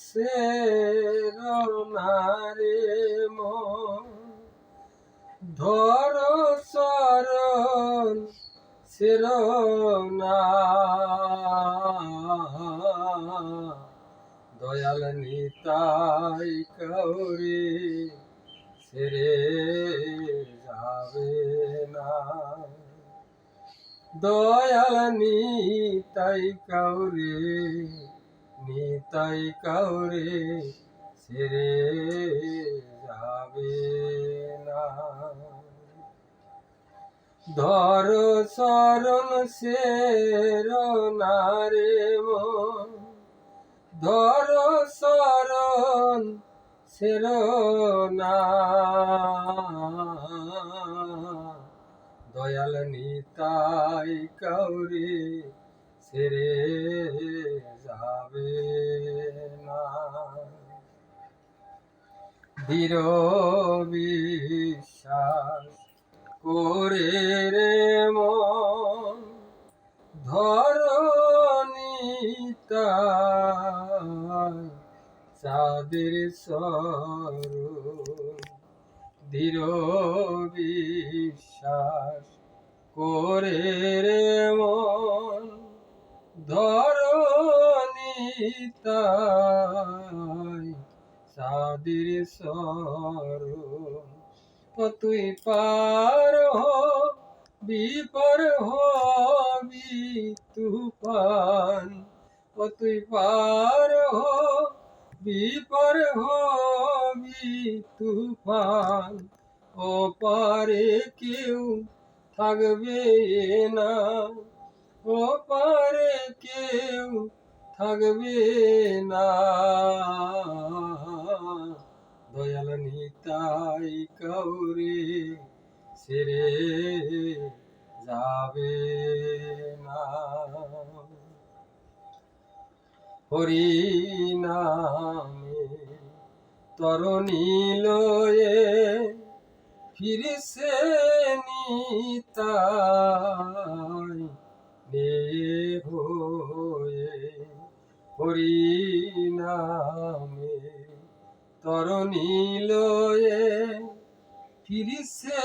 সেরনারে মন ধর চরণ সেরনা দয়াল নিতাই কাউরে ছেড়ে যাবে না দয়াল নিতাই কাউরে ছেড়ে যাবে না ধর চরণ সেরনারে মন ধর চরণ সেরনা দয়াল নিতাই কাউরে ছেড়ে যাবে না দৃঢ় বিশ্বাস করে রে মন ধর নিতাই চাঁদের স্বরূপ দৃঢ় বিশ্বাস করে রে মন ধর নিতাই চাঁদের স্বরূপ তুই পার বিপর হবি তুফান তুই পার বিপর হবি তুফান ও পারে কেউ থাকবে না ও পারে কেউ থাকবে না দয়াল নিতাই কাউরে ছেড়ে যাবে না হরি নামে তরণী লয়ে ফিরছে নিতাই নে হয়ে হরি নামে তরণী লয়ে ফিরছে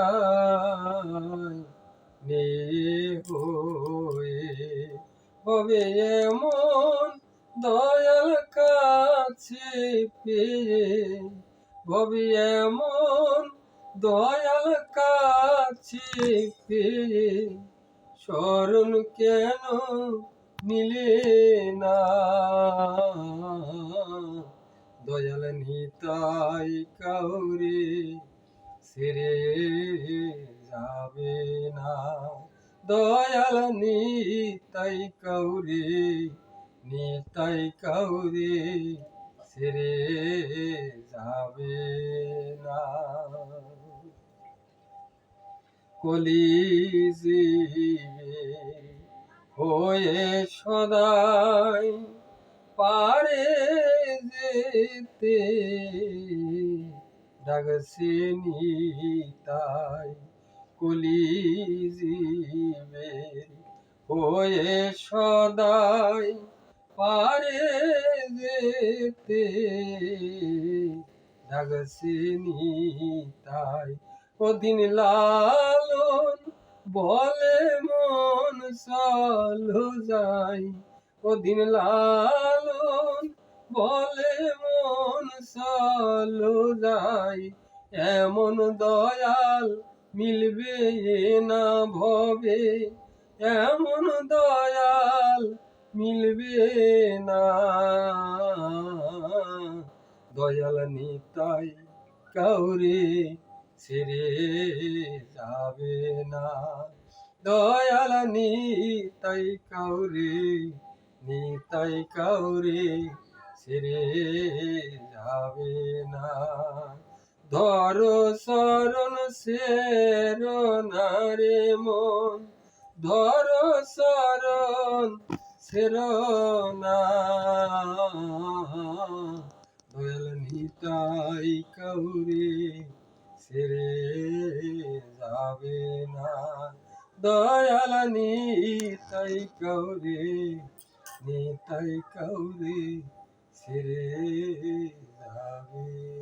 নিতাই নে হয়ে হবে এমন দয়াল কাছে পেয়ে হবে এমন দয়াল কাছে পেয়ে শরণ কেন নিলে না দয়াল নিতাই কাউরে ছেড়ে যাবে না দয়াল নিতাই কাউরে ছেড়ে যাবে না কলিজীবে হয়ে সদাই পারে যেতে ডাকছে নিতাই কলিজীবে হয়ে সদাই পারে যেতে ডাকছে নিতাই ওদিন লালন বলে মন চলো যাই ওদিন লালন বলে মন চলো যাই এমন দয়াল মিলবে না ভবে এমন দয়াল মিলবে না দয়াল নিতাই কাউরে ছেড়ে যাবে না দয়াল নিতাই কাউরে ছেড়ে যাবে না ধর চরণ সেরনারে মন ধর চরণ সেরনা দয়াল নিতাই কাউরে ছেড়ে যাবে না দয়াল নিতাই কাউরে নিতাই কাউরে ছেড়ে যাবে।